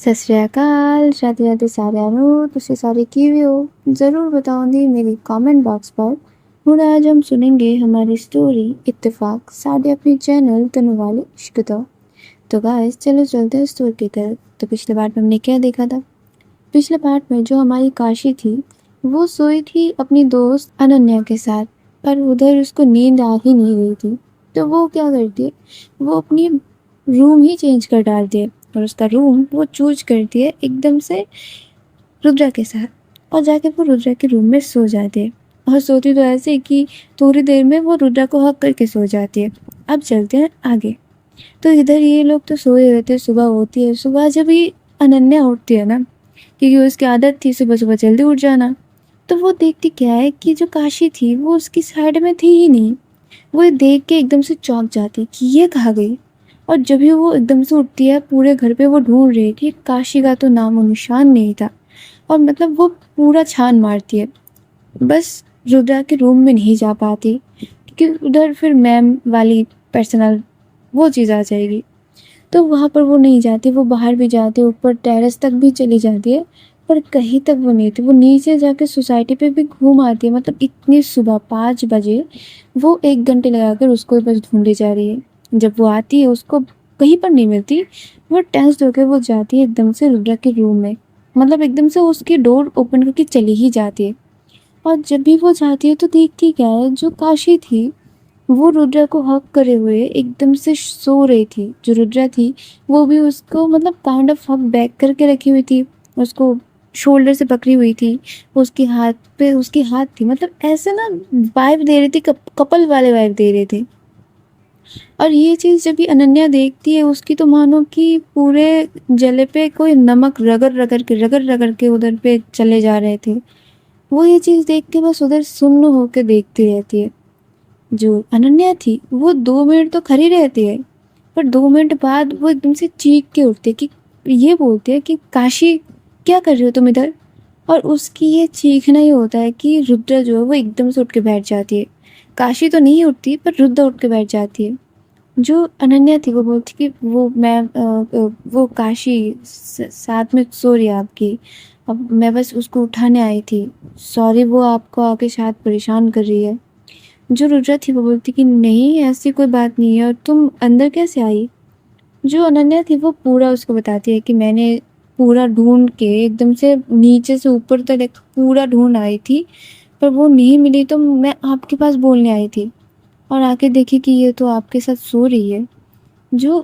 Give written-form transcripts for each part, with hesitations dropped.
ਸਤਿ ਸ਼੍ਰੀ ਅਕਾਲ, ਰਾਧੇ ਰਾਧੇ ਸਾਰਿਆਂ ਨੂੰ। ਤੁਸੀਂ ਸਾਰੇ ਕਿਵੇਂ हो? ज़रूर बताऊंगी मेरी कमेंट बॉक्स पर। ਹੁਣ आज हम सुनेंगे हमारी स्टोरी इत्तेफाक साढ़े अपने चैनल तनु वाले इश्क तो गाइस चलो चलते हैं स्टोरी की तरफ। तो पिछले पार्ट में हमने क्या देखा था? पिछले पार्ट में जो हमारी काशी थी वो सोई थी अपनी दोस्त अनन्या के साथ, पर उधर उसको नींद आ ही नहीं रही थी। तो वो क्या करती है, वो अपनी रूम ही चेंज कर डालती है और उसका रूम वो चूज करती है एकदम से रुद्रा के साथ, और जाके वो रुद्रा के रूम में सो जाती है। और सोती तो ऐसे कि थोड़ी देर में वो रुद्रा को हक करके सो जाती है। अब चलते हैं आगे। तो इधर ये लोग तो सोए रहते, सुबह होती है। सुबह जब ये अनन्या उठती है ना, क्योंकि उसकी आदत थी सुबह सुबह जल्दी उठ जाना, तो वो देखती क्या है कि जो काशी थी वो उसकी साइड में थी ही नहीं। वो देख के एकदम से चौंक जाती है कि ये कहाँ गई। और जब भी वो एकदम से उठती है, पूरे घर पे वो ढूंढ रही थी, काशी का तो नामो निशान नहीं था। और मतलब वो पूरा छान मारती है, बस रुद्रा के रूम में नहीं जा पाती, क्योंकि उधर फिर मैम वाली पर्सनल वो चीज़ आ जाएगी। तो वहाँ पर वो नहीं जाती, वो बाहर भी जाती है, ऊपर टेरेस तक भी चली जाती है, पर कहीं तक वो नहीं थी। वो नीचे जाके सोसाइटी पे भी घूम आती है, मतलब इतनी सुबह 5 बजे वो 1 घंटे लगाकर उसको बस ढूंढी जा रही है। जब वो आती है उसको कहीं पर नहीं मिलती। वो टेंस्ड होकर वो जाती है एकदम से रुद्रा के रूम में, मतलब एकदम से उसकी डोर ओपन करके चली ही जाती है। और जब भी वो जाती है तो देखती क्या है, जो काशी थी वो रुद्रा को हक करे हुए एकदम से सो रही थी। जो रुद्रा थी वो भी उसको मतलब काइंड ऑफ हक बैक करके रखी हुई थी, उसको शोल्डर से पकड़ी हुई थी, उसके हाथ पे उसकी हाथ थी, मतलब ऐसे ना वाइब दे रही थी, कपल वाले वाइब दे रहे थे। और ये चीज़ जब भी अनन्या देखती है, उसकी तो मानो कि पूरे जले पे कोई नमक रगड़ के उधर पे चले जा रहे थे। वो ये चीज़ देख के बस उधर सुन्न होकर देखती रहती है। जो अनन्या थी वो 2 मिनट तो खड़ी रहती है, पर 2 मिनट बाद वो एकदम से चीख के उठती है कि ये बोलती है कि काशी क्या कर रही हो तुम इधर। और उसकी ये चीखना ही होता है कि रुद्रा जो है वो एकदम से उठ के बैठ जाती है। काशी तो नहीं उठती, पर रुद्रा उठ के बैठ जाती है। जो अनन्या थी वो बोलती कि वो मैम वो काशी साथ में सो रही है आपकी, अब मैं बस उसको उठाने आई थी, सॉरी वो आपको आके शायद परेशान कर रही है। जो रुद्रा थी वो बोलती कि नहीं ऐसी कोई बात नहीं है, और तुम अंदर कैसे आई। जो अनन्या थी वो पूरा उसको बताती है कि मैंने पूरा ढूंढ के एकदम से नीचे से ऊपर तक पूरा ढूंढ आई थी, पर वो नहीं मिली, तो मैं आपके पास बोलने आई थी, और आके देखी कि ये तो आपके साथ सो रही है। जो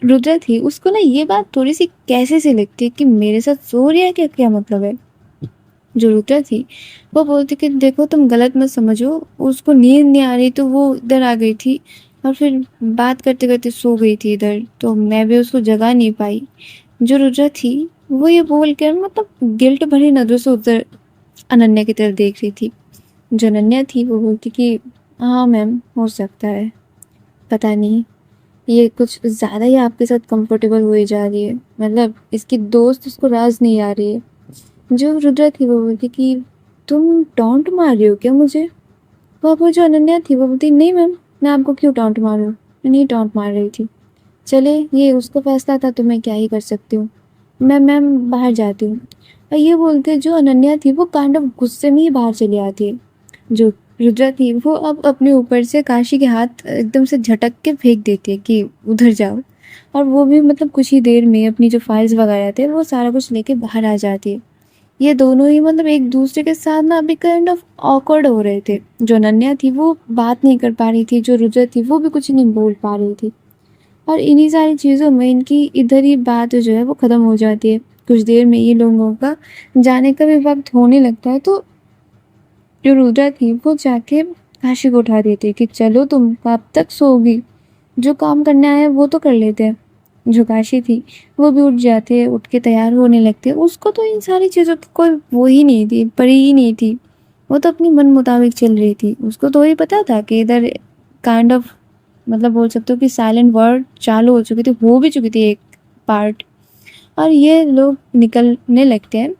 रुद्रा थी उसको ना ये बात थोड़ी सी कैसे से लगती है कि मेरे साथ सो रही है, क्या क्या मतलब है। जो रुद्रा थी वो बोलती कि देखो तुम गलत मत समझो, उसको नींद नहीं आ रही तो वो इधर आ गई थी, और फिर बात करते करते सो गई थी इधर, तो मैं भी उसको जगा नहीं पाई। जो रुद्रा थी वो ये बोल कर मतलब गिल्ट भरी नजरों से उधर अनन्या की तरफ देख रही थी। जो अनन्या थी वो बोलती कि हाँ मैम हो सकता है, पता नहीं ये कुछ ज़्यादा ही आपके साथ कंफर्टेबल हुई जा रही है, मतलब इसकी दोस्त उसको राज नहीं आ रही है। जो रुद्रा थी वो बोलती कि तुम टॉन्ट मार रही हो क्या मुझे। वो जो अनन्या थी वो बोलती नहीं मैम, मैं आपको क्यों टॉन्ट मारूँ, मैं नहीं टॉन्ट मार रही थी, चले ये उसका फैसला था तो मैं क्या ही कर सकती हूँ, मैं मैम बाहर जाती हूँ। और ये बोलते जो अनन्या थी वो काइंड ऑफ गुस्से में ही बाहर चली आती है। जो रुद्रा थी वो अब अपने ऊपर से काशी के हाथ एकदम से झटक के फेंक देती है कि उधर जाओ, और वो भी मतलब कुछ ही देर में अपनी जो फाइल्स वगैरह थे वो सारा कुछ लेके बाहर आ जाती है। ये दोनों ही मतलब एक दूसरे के साथ ना अभी काइंड ऑफ ऑकवर्ड हो रहे थे। जो अनन्या थी वो बात नहीं कर पा रही थी, जो रुद्रा थी वो भी कुछ नहीं बोल पा रही थी। और इन्हीं सारी चीज़ों में इनकी इधर ही बात जो है वो ख़त्म हो जाती है। कुछ देर में ये लोगों का जाने का भी वक्त होने लगता है, तो जो रुद्रा थी वो जाके काशी को उठा देती है कि चलो तुम कब तक सोओगी, जो काम करना है वो तो कर लेते हैं। जो काशी थी वो भी उठ जाते हैं, उठ के तैयार होने लगते हैं। उसको तो इन सारी चीज़ों की कोई वो ही नहीं थी, पड़ी ही नहीं थी। वो तो अपनी मन मुताबिक चल रही थी। उसको तो ये पता था कि इधर काइंड ऑफ मतलब बोल सकते हो कि साइलेंट वर्ड चालू हो चुकी थी, हो भी चुकी थी एक पार्ट। और ये लोग निकलने लगते हैं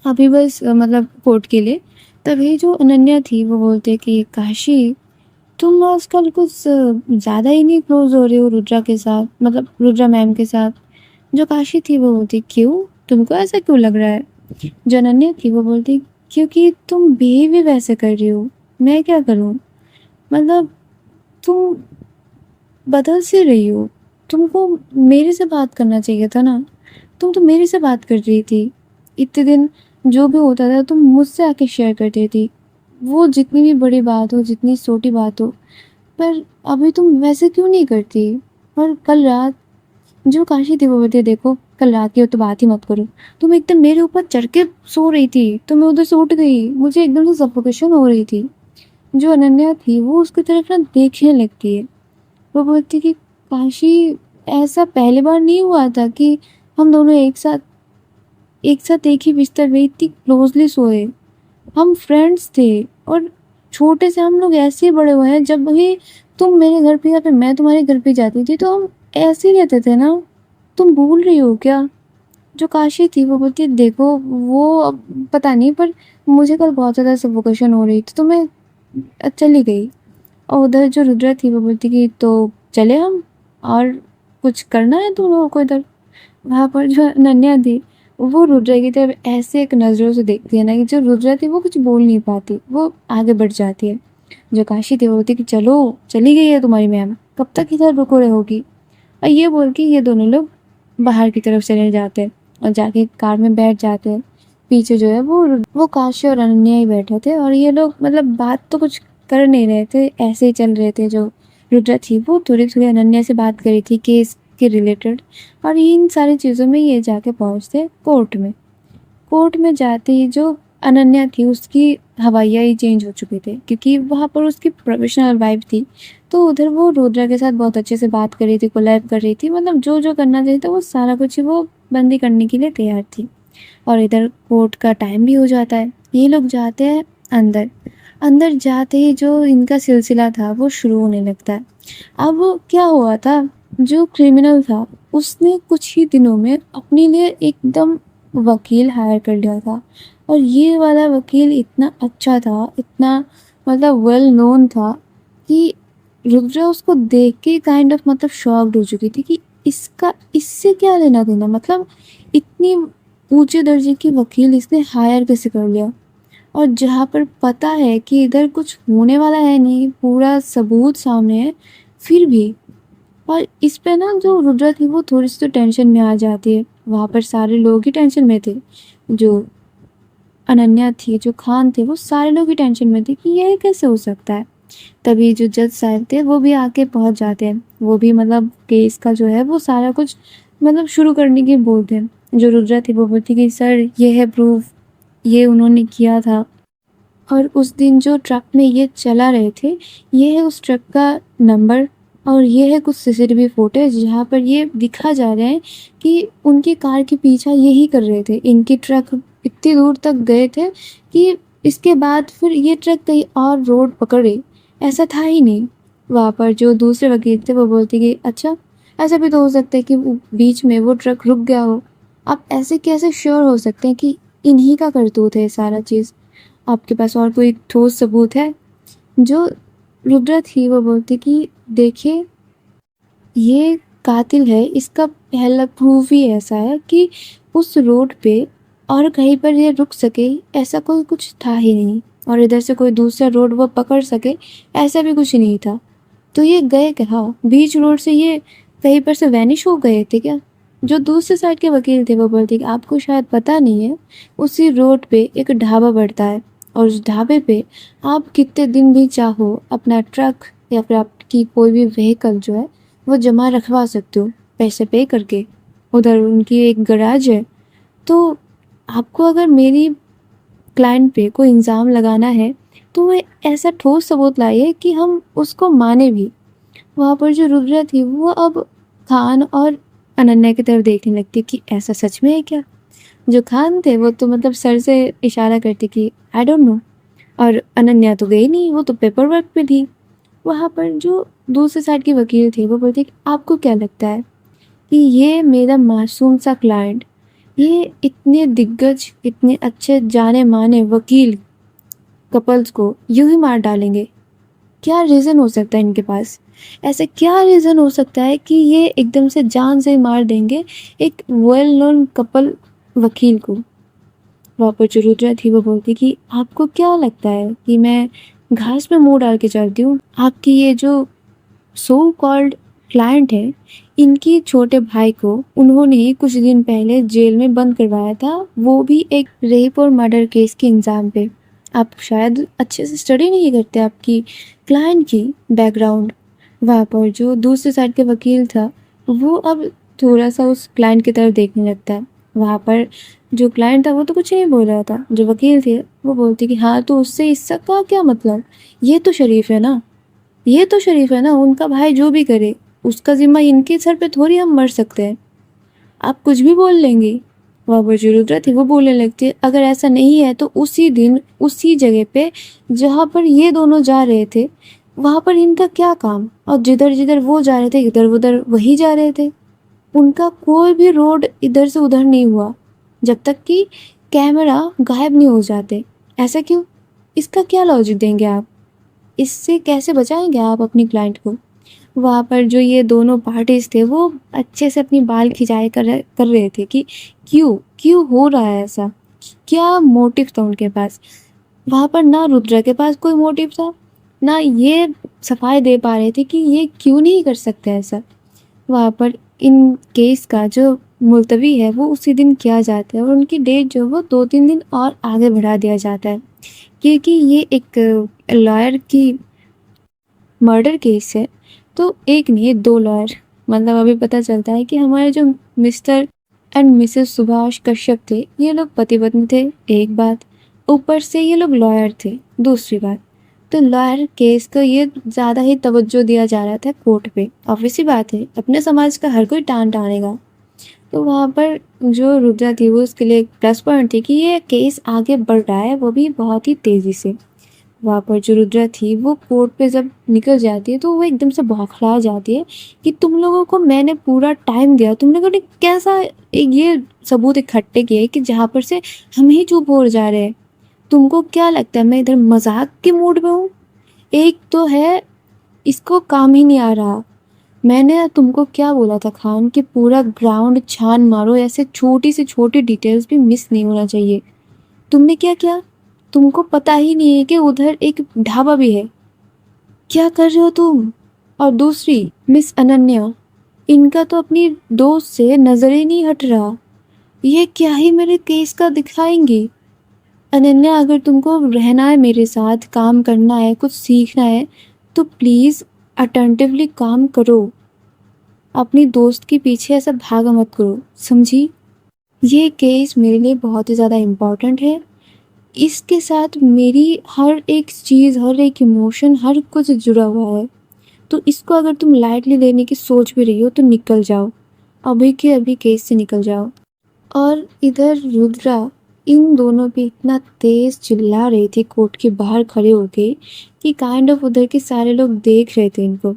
अभी बस मतलब कोर्ट के लिए। तभी जो अनन्या थी वो बोलते कि काशी तुम आजकल कुछ ज़्यादा ही नहीं क्लोज हो रहे हो रुद्रा के साथ, मतलब रुद्रा मैम के साथ। जो काशी थी वो बोलती क्यों, तुमको ऐसा क्यों लग रहा है? जो अनन्या थी वो बोलती क्योंकि तुम बिहेव भी वैसे कर रही हो, मैं क्या करूं? मतलब तुम बदल सी रही हो, तुमको मेरे से बात करना चाहिए था ना, तुम तो मेरे से बात कर रही थी इतने दिन, जो भी होता था तुम मुझसे आके शेयर करती थी, वो जितनी भी बड़ी बात हो, जितनी छोटी बात हो, पर अभी तुम वैसे क्यों नहीं करती? और कल रात जो काशी थी वो बोलती देखो, कल रात की हो तो बात ही मत करो, तुम एकदम मेरे ऊपर चढ़ के सो रही थी, तो मैं उधर से उठ गई, मुझे एकदम से सफोकेशन हो रही थी। जो अनन्या थी वो उसकी तरफ ना देखने लगती है, वो बोलती कि काशी, ऐसा पहली बार नहीं हुआ था कि हम दोनों एक साथ एक ही बिस्तर में इतनी क्लोजली सोए, हम फ्रेंड्स थे, और छोटे से हम लोग ऐसे ही बड़े हुए हैं, जब भी तुम मेरे घर पे या फिर मैं तुम्हारे घर पे जाती थी तो हम ऐसे ही रहते थे ना, तुम भूल रही हो क्या? जो काशी थी वो बोलती है देखो, वो अब पता नहीं, पर मुझे कल बहुत ज़्यादा सफोकेशन हो रही थी तो मैं चली गई। और उधर जो रुद्रा थी वो बोलती कि तो चले हम, और कुछ करना है तुम लोगों को इधर? वहाँ पर जो अनन्या थी वो रुद्रा की तरफ ऐसे एक नज़रों से देखती है ना कि जो रुद्रा थी वो कुछ बोल नहीं पाती, वो आगे बढ़ जाती है। जो काशी थी वो बोलती कि चलो, चली गई है तुम्हारी मैम, कब तक इधर रुको रहोगी? और ये बोल के ये दोनों लोग बाहर की तरफ चले जाते हैं और जाके कार में बैठ जाते हैं। पीछे जो है वो काशी और अनन्या ही बैठे थे, और ये लोग मतलब बात तो कुछ कर नहीं रहे थे, ऐसे ही चल रहे थे। जो रुद्रा थी वो थोड़ी थोड़ी अनन्या से बात करी थी केस के रिलेटेड, और इन सारी चीज़ों में ये जाके पहुँचते कोर्ट में। कोर्ट में जाते ही जो अनन्या थी उसकी हवाइयाँ ही चेंज हो चुके थे, क्योंकि वहाँ पर उसकी प्रोफेशनल वाइफ थी, तो उधर वो रुद्रा के साथ बहुत अच्छे से बात कर रही थी, कोलैब कर रही थी, मतलब जो जो करना चाहिए था वो सारा कुछ ही वो बंदी करने के लिए तैयार थी। और इधर कोर्ट का टाइम भी हो जाता है, ये लोग जाते हैं अंदर। अंदर जाते ही जो इनका सिलसिला था वो शुरू होने लगता है। अब क्या हुआ था, जो क्रिमिनल था उसने कुछ ही दिनों में अपने लिए एकदम वकील हायर कर लिया था, और ये वाला वकील इतना अच्छा था, इतना मतलब वेल नोन था कि रुद्रा उसको देख के काइंड ऑफ मतलब शॉक्ड हो चुकी थी कि इसका इससे क्या लेना देना, मतलब इतनी ऊंचे दर्जे की वकील इसने हायर कैसे कर लिया? और जहाँ पर पता है कि इधर कुछ होने वाला है नहीं, पूरा सबूत सामने है, फिर भी। और इस पे ना जो रुद्रा थी वो थोड़ी सी तो टेंशन में आ जाती है, वहाँ पर सारे लोग ही टेंशन में थे। जो अनन्या थी, जो खान थे, वो सारे लोग ही टेंशन में थे कि ये कैसे हो सकता है। तभी जो जज साहब थे वो भी आके पहुंच जाते हैं, वो भी मतलब केस का जो है वो सारा कुछ मतलब शुरू करने की बोलते हैं। जो रुद्रा थी वो बोलती कि सर ये है प्रूफ, ये उन्होंने किया था, और उस दिन जो ट्रक में ये चला रहे थे, ये है उस ट्रक का नंबर, और ये है कुछ सीसीटीवी फुटेज जहाँ पर ये दिखा जा रहा है कि उनकी कार के पीछा यही कर रहे थे, इनकी ट्रक इतनी दूर तक गए थे कि इसके बाद फिर ये ट्रक कहीं और रोड पकड़े, ऐसा था ही नहीं। वहाँ पर जो दूसरे वकील थे वो बोलते कि अच्छा, ऐसा भी तो हो सकता है कि बीच में वो ट्रक रुक गया हो, आप ऐसे कैसे श्योर हो सकते हैं कि इन्हीं का करतूत है सारा चीज़? आपके पास और कोई ठोस सबूत है? जो रुद्रा थी वो बोलती कि देखिए, ये कातिल है, इसका पहला प्रूफ ही ऐसा है कि उस रोड पे और कहीं पर ये रुक सके ऐसा कोई कुछ था ही नहीं, और इधर से कोई दूसरा रोड वो पकड़ सके ऐसा भी कुछ नहीं था। तो ये गए कहाँ? बीच रोड से ये कहीं पर से वैनिश हो गए थे क्या? जो दूसरे साइड के वकील थे वो बोलते कि आपको शायद पता नहीं है, उसी रोड पे एक ढाबा पड़ता है, और उस ढाबे पे आप कितने दिन भी चाहो अपना ट्रक या फिर आपकी कोई भी व्हीकल जो है वो जमा रखवा सकते हो पैसे पे करके। उधर उनकी एक गैराज है, तो आपको अगर मेरी क्लाइंट पे कोई इल्ज़ाम लगाना है तो वो ऐसा ठोस सबूत लाइए कि हम उसको माने भी। वहाँ पर जो रुद्रा थी वो अब खान और अनन्या की तरफ देखने लगती कि ऐसा सच में है क्या? जो खान थे वो तो मतलब सर से इशारा करते कि आई डोंट नो, और अनन्या तो गई नहीं, वो तो पेपर वर्क पे थी। वहाँ पर जो दूसरे साइड के वकील थे वो बोलते कि आपको क्या लगता है कि ये मेरा मासूम सा क्लाइंट, ये इतने दिग्गज, इतने अच्छे जाने माने वकील कपल्स को यूं ही मार डालेंगे? क्या रीज़न हो सकता है इनके पास? ऐसा क्या रीज़न हो सकता है कि ये एकदम से जान से मार देंगे एक वेल नोन कपल वकील को। वहाँ पर जो रुद्रा थी वो बोलती कि आपको क्या लगता है कि मैं घास में मुँह डाल के चलती हूँ? आपकी ये जो सो कॉल्ड क्लाइंट है, इनकी छोटे भाई को उन्होंने ही कुछ दिन पहले जेल में बंद करवाया था, वो भी एक रेप और मर्डर केस के इल्ज़ाम पे। आप शायद अच्छे से स्टडी नहीं करते आपकी क्लाइंट की बैकग्राउंड। वहाँ पर जो दूसरे साइड के वकील था, वो अब थोड़ा-सा उस क्लाइंट की तरफ देखने लगता है। वहाँ पर जो क्लाइंट था वो तो कुछ नहीं बोल रहा था, जो वकील थे वो बोलते कि हाँ, तो उससे इसका क्या मतलब? ये तो शरीफ है ना। ये तो शरीफ है ना, उनका भाई जो भी करे, उसका ज़िम्मा इनके सर पे थोड़ी हम मर सकते हैं। आप कुछ भी बोल लेंगी। वहाँ पर जो रुद्रा थी वो बोलने लगती है, अगर ऐसा नहीं है तो उसी दिन, उसी जगह पे जहाँ पर ये दोनों जा रहे थे, वहाँ पर इनका क्या काम? और जिधर-जिधर वो जा रहे थे, इधर-उधर वही जा रहे थे। उनका कोई भी रोड इधर से उधर नहीं हुआ, जब तक कि कैमरा गायब नहीं हो जाते। ऐसा क्यों? इसका क्या लॉजिक देंगे आप? इससे कैसे बचाएँगे आप अपनी क्लाइंट को? वहाँ पर जो ये दोनों पार्टीज़ थे वो अच्छे से अपनी बाल खिंचाए कर रहे थे कि क्यों? क्यों हो रहा है ऐसा? क्या मोटिव था उनके पास? वहाँ पर ना रुद्रा के पास कोई मोटिव था, ना ये सफाई दे पा रहे थे कि ये क्यों नहीं कर सकते ऐसा। वहाँ पर इन केस का जो मुलतवी है वो उसी दिन किया जाता है और उनकी डेट जो है वो 2-3 दिन और आगे बढ़ा दिया जाता है। क्योंकि ये एक लॉयर की मर्डर केस है, तो एक नहीं 2 लॉयर, मतलब अभी पता चलता है कि हमारे जो mister and Mrs Subhash Kashyap थे, ये लोग पति-पत्नी थे, एक बात। ऊपर से ये लोग लॉयर थे, दूसरी बात। तो लॉयर केस को ये ज़्यादा ही तवज्जो दिया जा रहा था कोर्ट पे। ऑब्वियस सी बात है, अपने समाज का हर कोई टान टानेगा। तो वहाँ पर जो रुद्रा थी वो उसके लिए एक प्लस पॉइंट थी कि ये केस आगे बढ़ रहा है, वो भी बहुत ही तेज़ी से। वहाँ पर जो रुद्रा थी वो कोर्ट पे जब निकल जाती है तो वो एकदम से बौखला जाती है कि तुम लोगों को मैंने पूरा टाइम दिया, तुम लोगों ने कैसा एक ये सबूत इकट्ठे किए कि जहाँ पर से हम ही चुप हो जा रहे हैं। तुमको क्या लगता है मैं इधर मजाक के मूड में हूँ? एक तो है, इसको काम ही नहीं आ रहा। मैंने तुमको क्या बोला था खान कि पूरा ग्राउंड छान मारो, ऐसे छोटी से छोटी डिटेल्स भी मिस नहीं होना चाहिए। तुमने क्या किया? तुमको पता ही नहीं है कि उधर एक ढाबा भी है। क्या कर रहे हो तुम? और दूसरी मिस अनन्या, इनका तो अपनी दोस्त से नज़र ही नहीं हट रहा। ये क्या ही मेरे केस का दिखाएंगी? अनन्या, अगर तुमको रहना है मेरे साथ, काम करना है, कुछ सीखना है, तो प्लीज़ अटेंटिवली काम करो। अपनी दोस्त के पीछे ऐसा भागा मत करो, समझी? ये केस मेरे लिए बहुत ही ज़्यादा इम्पोर्टेंट है। इसके साथ मेरी हर एक चीज़, हर एक इमोशन, हर कुछ जुड़ा हुआ है। तो इसको अगर तुम लाइटली लेने की सोच भी रही हो तो निकल जाओ। अभी के अभी केस से निकल जाओ। और इधर रुद्रा इन दोनों पे इतना तेज़ चिल्ला रही थी कोर्ट के बाहर खड़े होके कि काइंड ऑफ उधर के सारे लोग देख रहे थे इनको।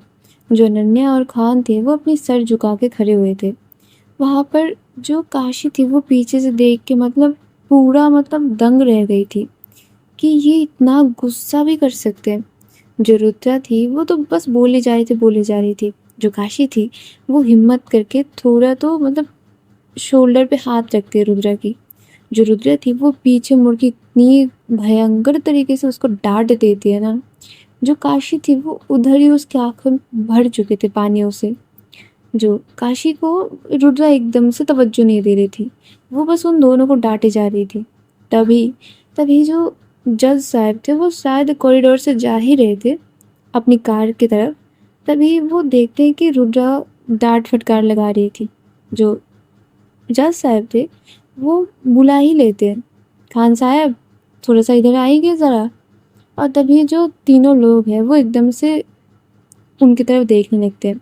जो अनन्या और खान थे वो अपनी सर झुका के खड़े हुए थे। वहाँ पर जो काशी थी वो पीछे से देख के मतलब पूरा मतलब दंग रह गई थी कि ये इतना गुस्सा भी कर सकते हैं। जो रुद्रा थी वो तो बस बोले जा रही थी, बोले जा रही थी। जो काशी थी वो हिम्मत करके थोड़ा तो मतलब शोल्डर पे हाथ रखती है रुद्रा की। जो रुद्रा थी वो पीछे मुड़ के इतनी भयंकर तरीके से उसको डांट देती है ना। जो काशी थी वो उधर ही उसके आंखों भर चुके थे पानियों से। जो काशी को रुद्रा एकदम से तवज्जो नहीं दे रही थी, वो बस उन दोनों को डांटे जा रही थी। तभी तभी जो जज साहब थे वो शायद कॉरिडोर से जा ही रहे थे अपनी कार की तरफ। तभी वो देखते हैं कि रुद्रा डांट फटकार लगा रही थी। जो जज साहब थे वो बुला ही लेते हैं, खान साहब थोड़ा सा इधर आएंगे ज़रा। और तभी जो तीनों लोग हैं वो एकदम से उनकी तरफ देखने लगते हैं।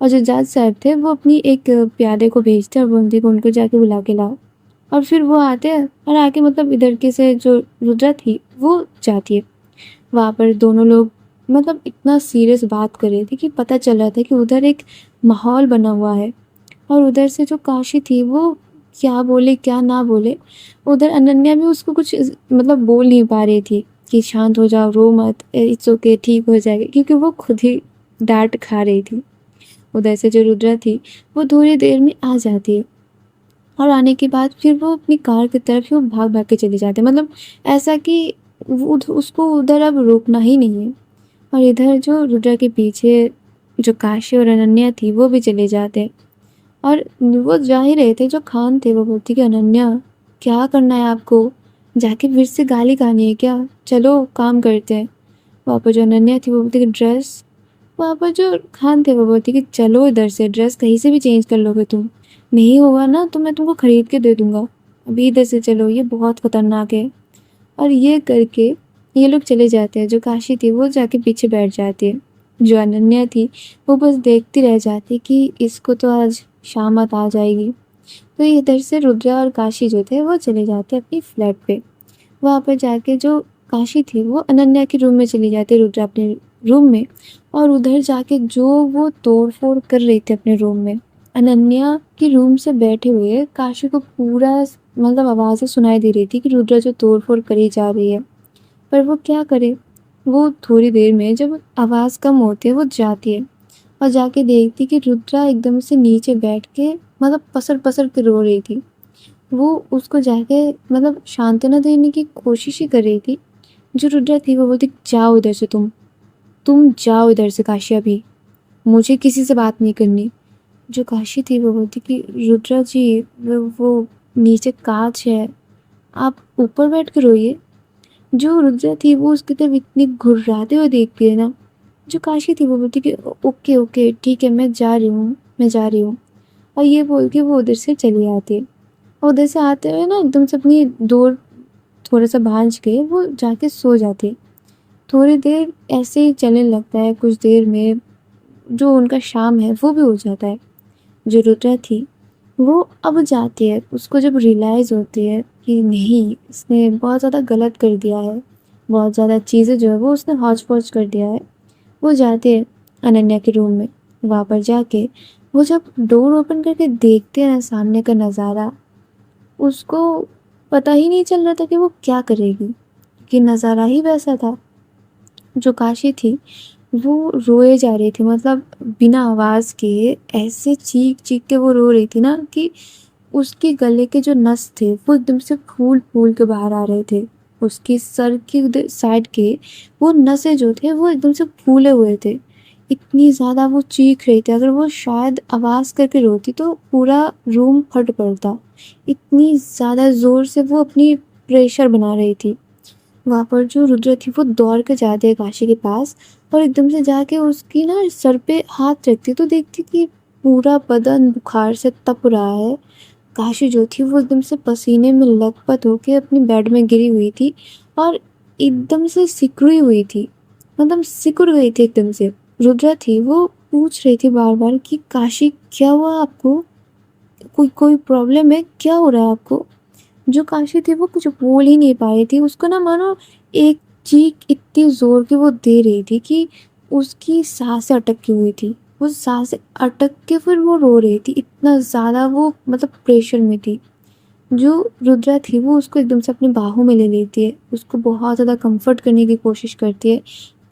और जो जज साहब थे वो अपनी एक प्यादे को भेजते हैं और बोलते हैं कि उनको जाके बुला के लाओ। और फिर वो आते हैं और आके मतलब इधर के से जो रुद्रा थी वो जाती है। वहाँ पर दोनों लोग मतलब इतना सीरियस बात कर रहे थे कि पता चल रहा था कि उधर एक माहौल बना हुआ है। और उधर से जो काशी थी वो क्या बोले क्या ना बोले, उधर अनन्या भी उसको कुछ मतलब बोल नहीं पा रही थी कि शांत हो जाओ, रो मत, इट्स ओके, ठीक हो जाएगा, क्योंकि वो खुद ही डांट खा रही थी। उधर से जो रुद्रा थी वो थोड़ी देर में आ जाती है और आने के बाद फिर वो अपनी कार की तरफ ही वो भाग भाग के चले जाते हैं, मतलब ऐसा कि उसको उधर अब रोकना ही नहीं है। और इधर जो रुद्रा के पीछे जो काशी और अनन्या थी वो भी चले जाते हैं। और वो जा ही रहे थे, जो खान थे वो बोलती कि अनन्या क्या करना है आपको, जाके फिर से गाली खानी है क्या, चलो काम करते हैं। वहाँ पर जो अनन्या थी वो बोलती कि ड्रेस, वहाँ पर जो खान थे वो बोलती कि चलो इधर से, ड्रेस कहीं से भी चेंज कर लोगे तुम, नहीं होगा ना तो मैं तुमको खरीद के दे दूंगा, अभी इधर से चलो, ये बहुत खतरनाक है। और ये करके ये लोग चले जाते हैं। जो काशी थी वो जाके पीछे बैठ जाती है। जो अनन्या थी वो बस देखती रह जाती कि इसको तो आज शामत आ जाएगी। तो इधर से रुद्रा और काशी जो थे वो चले जाते अपनी फ्लैट पे। वहाँ पर जाके जो काशी थी वो अनन्या के रूम में चली जाती, रुद्रा अपने रूम में। और उधर जाके जो वो तोड़ फोड़ कर रही थी अपने रूम में, अनन्या के रूम से बैठे हुए काशी को पूरा मतलब आवाज़ें सुनाई दे रही थी कि रुद्रा जो तोड़ फोड़ करी जा रही है। पर वो क्या करे, वो थोड़ी देर में जब आवाज़ कम होती है वो जाती है और जाके देखती कि रुद्रा एकदम से नीचे बैठ के मतलब पसर पसर के रो रही थी। वो उसको जाके मतलब सांत्वना देने की कोशिश ही कर रही थी। जो रुद्रा थी वो बोलती जाओ इधर से, तुम जाओ इधर से काशी, अभी मुझे किसी से बात नहीं करनी। जो काशी थी वो बोलती कि रुद्रा जी वो नीचे कांच है, आप ऊपर बैठ कर रोइए। जो रुद्रा थी वो उसकी तरफ इतनी घुर्राते हुए देखती है ना। जो काशी थी वो बोलती कि ओके ओके ठीक है, मैं जा रही हूँ, मैं जा रही हूँ। और ये बोल के वो उधर से चली आती है। और उधर से आते हुए ना एकदम से अपनी डोर थोड़ा सा भांज के वो जाके सो जाती है। थोड़ी देर ऐसे ही चलने लगता है, कुछ देर में जो उनका शाम है वो भी हो जाता है। जो रुद्रा थी वो अब जाती है, उसको जब रियलाइज़ होती है कि नहीं इसने बहुत ज़्यादा गलत कर दिया है, बहुत ज़्यादा चीज़ें जो है वो उसने हौच पौच कर दिया है, वो जाती है अनन्या के रूम में। वहाँ पर जाके वो जब डोर ओपन करके देखते हैं ना सामने का नज़ारा, उसको पता ही नहीं चल रहा था कि वो क्या करेगी, कि नज़ारा ही वैसा था। जो काशी थी वो रोए जा रही थी, मतलब बिना आवाज़ के ऐसे चीख चीख के वो रो रही थी ना कि उसके गले के जो नस थे वो एकदम से फूल फूल के बाहर आ रहे थे। उसकी सर की साइड के वो नसें जो थे वो एकदम से फूले हुए थे। इतनी ज़्यादा वो चीख रही थी, अगर वो शायद आवाज़ करके रोती तो पूरा रूम फट पड़ता। इतनी ज़्यादा ज़ोर से वो अपनी प्रेशर बना रही थी। वहाँ पर जो रुद्र थी वो दौड़ के जाती है काशी के पास और एकदम से जाके उसकी ना सर पे हाथ रखती तो देखती कि पूरा बदन बुखार से तप रहा है। काशी जो थी वो एकदम से पसीने में लथपथ होके अपनी बेड में गिरी हुई थी और एकदम से सिकुड़ी हुई थी, मतलब सिकुड़ गई थी एकदम से। रुद्रा थी वो पूछ रही थी बार बार कि काशी क्या हुआ आपको, कोई कोई प्रॉब्लम है, क्या हो रहा है आपको। जो काशी थी वो कुछ बोल ही नहीं पा रही थी, उसको ना मानो एक चीख इतनी ज़ोर की वो दे रही थी कि उसकी सांसें अटकी हुई थी। वो सांसें अटक के फिर वो रो रही थी, इतना ज़्यादा वो मतलब प्रेशर में थी। जो रुद्रा थी वो उसको एकदम से अपनी बाहों में ले लेती है, उसको बहुत ज़्यादा कंफर्ट करने की कोशिश करती है।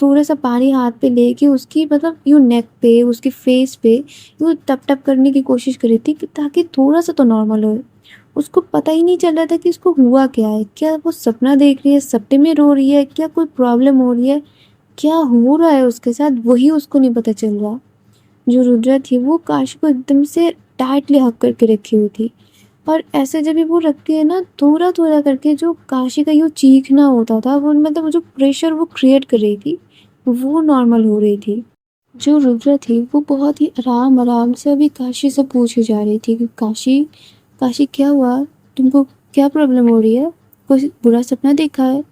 थोड़ा सा पानी हाथ पे लेके उसकी मतलब यूँ नेक पे, उसकी फेस पे यूँ टप टप करने की कोशिश कर रही थी ताकि थोड़ा सा तो नॉर्मल हो। उसको पता ही नहीं चल रहा था कि इसको हुआ क्या है, क्या वो सपना देख रही है, सपने में रो रही है, क्या कोई प्रॉब्लम हो रही है, क्या हो रहा है उसके साथ, वही उसको नहीं पता चल रहा। जो रुद्रा थी वो काशी को एकदम से टाइटली हक करके रखी हुई थी और ऐसे जब भी वो रखती है ना थोड़ा थोड़ा करके जो काशी का यूँ चीखना होता था वो मतलब जो प्रेशर वो क्रिएट कर रही थी वो नॉर्मल हो रही थी। जो रुद्रा थी वो बहुत ही आराम आराम से अभी काशी से पूछे जा रही थी कि काशी, काशी क्या हुआ, तुमको क्या प्रॉब्लम हो रही है, कोई बुरा सपना देखा है,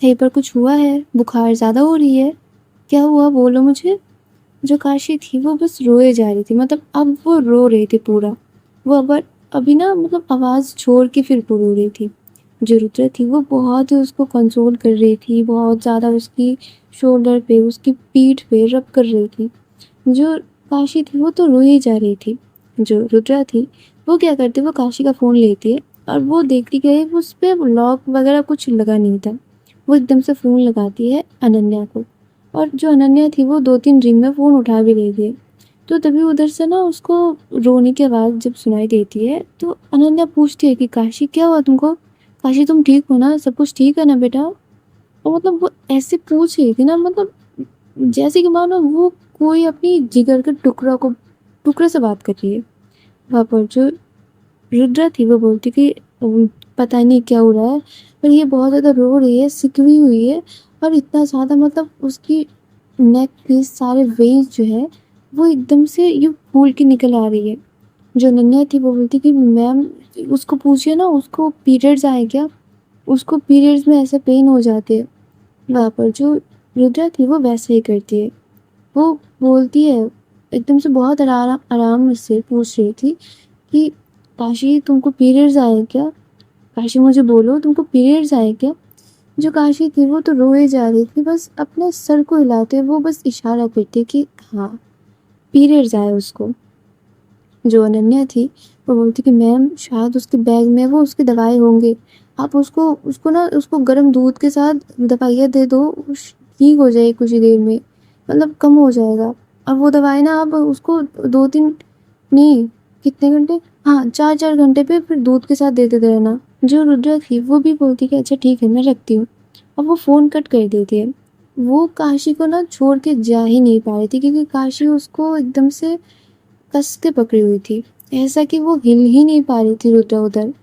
कहीं पर कुछ हुआ है, बुखार ज़्यादा हो रही है, क्या हुआ बोलो मुझे। जो काशी थी वो बस रोए जा रही थी, मतलब अब वो रो रही थी पूरा, वो अब अभी ना मतलब आवाज़ छोड़ के फिर वो रो रही थी। जो रुद्रा थी वो बहुत ही उसको कंसोल कर रही थी, बहुत ज़्यादा उसकी शोल्डर पे उसकी पीठ पे रब कर रही थी। जो काशी थी वो तो रो ही जा रही थी। जो रुद्रा थी वो क्या करती, वो काशी का फ़ोन लेती है और वो देखती क्या है उस पर लॉक वगैरह कुछ लगा नहीं था। वो एकदम से फ़ोन लगाती है अनन्या को और जो अनन्या थी वो 2-3 रिंग में फ़ोन उठा भी रही थी। तो तभी उधर से ना उसको रोने की आवाज़ जब सुनाई देती है, तो अनन्या पूछती है कि काशी क्या हुआ तुमको? काशी तुम ठीक हो ना? सब कुछ ठीक है ना बेटा? और मतलब वो ऐसे पूछ रही थी ना, मतलब जैसे कि मानो वो कोई अपनी जिगर के टुकड़े से बात कर रही है। वहाँ पर जो रुद्रा थी वो बोलती कि पता नहीं क्या हो रहा है, पर ये बहुत ज़्यादा रो रही है, सिकड़ी हुई है और इतना ज़्यादा मतलब उसकी नेक के सारे वेन्स जो है वो एकदम से यूँ फूल के निकल आ रही है। जो अनन्या थी वो बोलती कि मैम उसको पूछिए ना, उसको पीरियड्स आए क्या? उसको पीरियड्स में ऐसे पेन हो जाते हैं। वहाँ पर जो रुद्रा थी वो वैसे ही करती है। वो बोलती है एकदम से बहुत आराम से पूछ रही थी कि काशी तुमको पीरियड्स आए क्या? काशी मुझे बोलो तुमको पीरियड्स आए क्या? जो काशी थी वो तो रोए जा रही थी, बस अपने सर को हिलाते हुए वो बस इशारा करती कि हाँ पीरियड्स आए उसको। जो अनन्या थी वो बोलती कि मैम शायद उसके बैग में वो उसकी दवाई होंगे, आप उसको उसको ना उसको गर्म दूध के साथ दवाइयाँ दे दो, ठीक हो जाए कुछ ही देर में, मतलब कम हो जाएगा। और वो दवाई ना आप उसको 2-3 नहीं, कितने घंटे, हाँ 4-4 घंटे पे फिर दूध के साथ देते रहना। जो रुद्रा थी वो भी बोलती कि अच्छा ठीक है मैं रखती हूँ। और वो फ़ोन कट कर देती है। वो काशी को ना छोड़ के जा ही नहीं पा रही थी, क्योंकि काशी उसको एकदम से कस के पकड़ी हुई थी, ऐसा कि वो हिल ही नहीं पा रही थी रुद्रा उधर।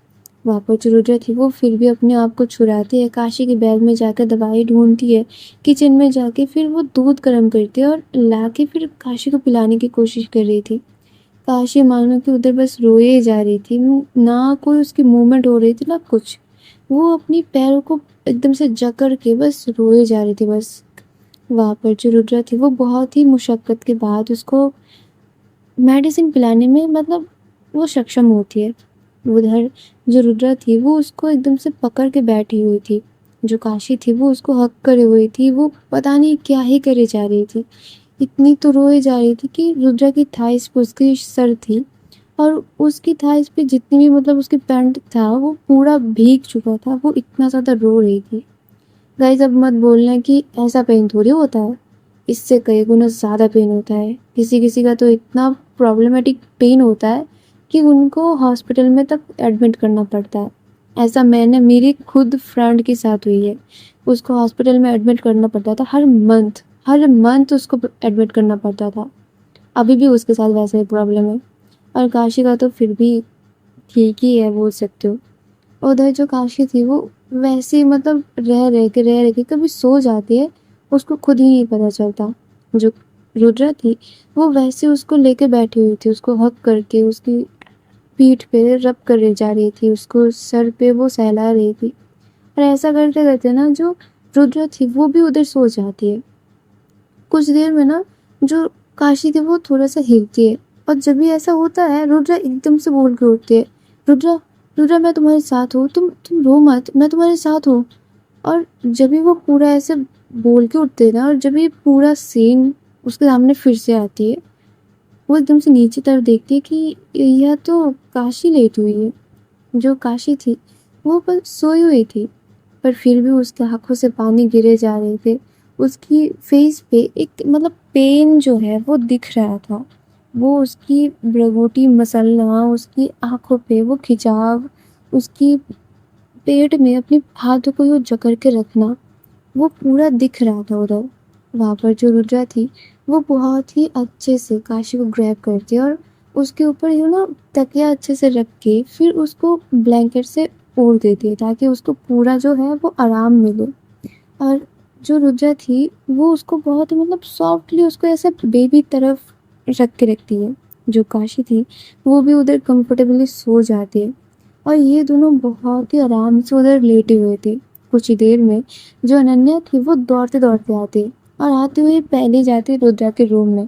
वहाँ पर जो रुद्रा थी वो फिर भी अपने आप को छुड़ाती है, काशी के बैग में जाकर दवाई ढूंढती है, किचन में जाके फिर वो दूध गर्म करती है और ला के फिर काशी को पिलाने की कोशिश कर रही थी। काशी मानो कि उधर बस रोए जा रही थी, ना कोई उसकी मूवमेंट हो रही थी ना कुछ। वो अपनी पैरों को एकदम से जकड़ के बस रोए जा रही थी बस। वहाँ पर जो रुद्रा थी वो बहुत ही मुशक्क़त के बाद उसको मेडिसिन पिलाने में मतलब वो सक्षम होती है। उधर जो रुद्रा थी वो उसको एकदम से पकड़ के बैठी हुई थी। जो काशी थी वो उसको हग करे हुई थी, वो पता नहीं क्या ही करे जा रही थी। इतनी तो रोए जा रही थी कि रुद्रा की थाइस पे उसकी सर थी और उसकी थाइस पे जितनी भी मतलब उसकी पैंट था वो पूरा भीग चुका था, वो इतना ज़्यादा रो रही थी। गाइस अब मत बोलना कि ऐसा पेन थोड़ी होता है, इससे कई गुना ज़्यादा पेन होता है। किसी किसी का तो इतना प्रॉब्लमेटिक पेन होता है कि उनको हॉस्पिटल में तक एडमिट करना पड़ता है। ऐसा मैंने मेरी खुद फ्रेंड के साथ हुई है, उसको हॉस्पिटल में एडमिट करना पड़ता था हर मंथ उसको एडमिट करना पड़ता था। अभी भी उसके साथ वैसा ही प्रॉब्लम है। और काशी का तो फिर भी ठीक ही है बोल सकते हो। उधर जो काशी थी वो वैसे ही मतलब रह रह के कभी सो जाती है, उसको खुद ही नहीं पता चलता। जो रुद्रा थी वो वैसे उसको लेके बैठी हुई थी, उसको हक करके उसकी पीठ पे रब करे जा रही थी, उसको सर पे वो सहला रही थी। और ऐसा करते करते ना जो रुद्रा थी वो भी उधर सो जाती है। कुछ देर में ना जो काशी थी वो थोड़ा सा हिलती है, और जब भी ऐसा होता है रुद्रा एकदम से बोल के उठती है, रुद्रा रुद्रा मैं तुम्हारे साथ हूँ, तुम रो मत, मैं तुम्हारे साथ हूँ। और जब भी वो पूरा ऐसे बोल के उठते हैं ना, और जब भी पूरा सीन उसके सामने फिर से आती है, वो एकदम से नीचे तरफ देखती है कि यह तो काशी लेटी हुई है। जो काशी थी वो बस सोई हुई थी, पर फिर भी उसके आँखों से पानी गिरे जा रहे थे। उसकी फेस पे एक मतलब पेन जो है वो दिख रहा था। वो उसकी भ्रुकुटी मसलना, उसकी आँखों पे वो खिंचाव, उसकी पेट में अपने हाथों को यूँ जकड़ के रखना, वो पूरा दिख रहा था उधर। वहाँ पर जो रुद्रा थी वो बहुत ही अच्छे से काशी को ग्रैब करती और उसके ऊपर यूँ ना तकिया अच्छे से रख के फिर उसको ब्लैंकेट से ओढ़ देती है, ताकि उसको पूरा जो है वो आराम मिले। और जो रुद्रा थी वो उसको बहुत ही मतलब सॉफ्टली उसको ऐसे बेबी तरफ रख के रखती है। जो काशी थी वो भी उधर कंफर्टेबली सो जाती है, और ये दोनों बहुत ही आराम से उधर लेटे हुए थे। कुछ ही देर में जो अनन्या थी वो दौड़ते दौड़ते आती है, और आते हुए पहले जाती है रुद्रा के रूम में।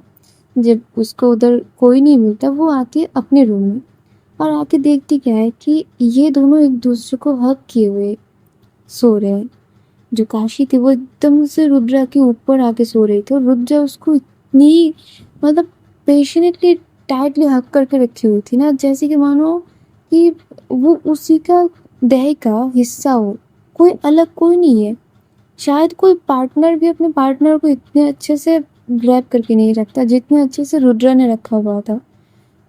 जब उसको उधर कोई नहीं मिलता वो आती है अपने रूम में, और आके देखती क्या है कि ये दोनों एक दूसरे को हग किए हुए सो रहे हैं। जो काशी थी वो एकदम से रुद्रा के ऊपर आके सो रही थी, और रुद्रा उसको इतनी मतलब पेशेंटली टाइटली हग करके रखी हुई थी ना, जैसे कि मानो कि वो उसी का देह का हिस्सा हो, कोई अलग कोई नहीं है। शायद कोई पार्टनर भी अपने पार्टनर को इतने अच्छे से ग्रैब करके नहीं रखता जितने अच्छे से रुद्रा ने रखा हुआ था।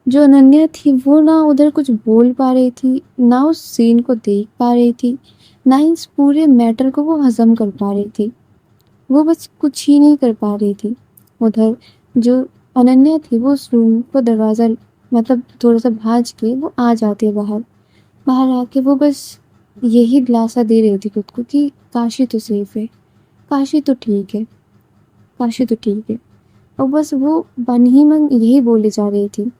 जो अनन्या थी वो ना उधर कुछ बोल पा रही थी, ना उस सीन को देख पा रही थी, ना ही इस पूरे मैटर को वो हज़म कर पा रही थी। वो बस कुछ ही नहीं कर पा रही थी। उधर जो अनन्या थी वो उस रूम को दरवाज़ा मतलब थोड़ा-सा भाँज के वो आ जाती है बाहर। बाहर आके वो बस यही दिलासा दे रही थी खुद को कि काशी तो सेफ है, काशी तो ठीक है, काशी तो ठीक है। और बस वो मन ही मन यही बोली जा रही थी।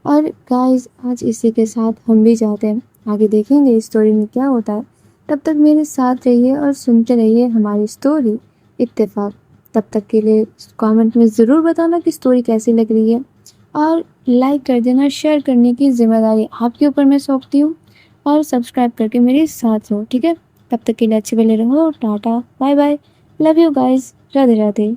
और गाइस आज इसी के साथ हम भी जाते हैं, आगे देखेंगे इस स्टोरी में क्या होता है। तब तक मेरे साथ रहिए और सुनते रहिए हमारी स्टोरी इत्तेफाक। तब तक के लिए कमेंट में ज़रूर बताना कि स्टोरी कैसी लग रही है, और लाइक कर देना, शेयर करने की ज़िम्मेदारी आपके ऊपर मैं सौंपती हूँ, और सब्सक्राइब करके मेरे साथ रहो, ठीक है। तब तक के लिए अच्छे भले रहो, tata bye bye, love you guys, Radhe Radhe.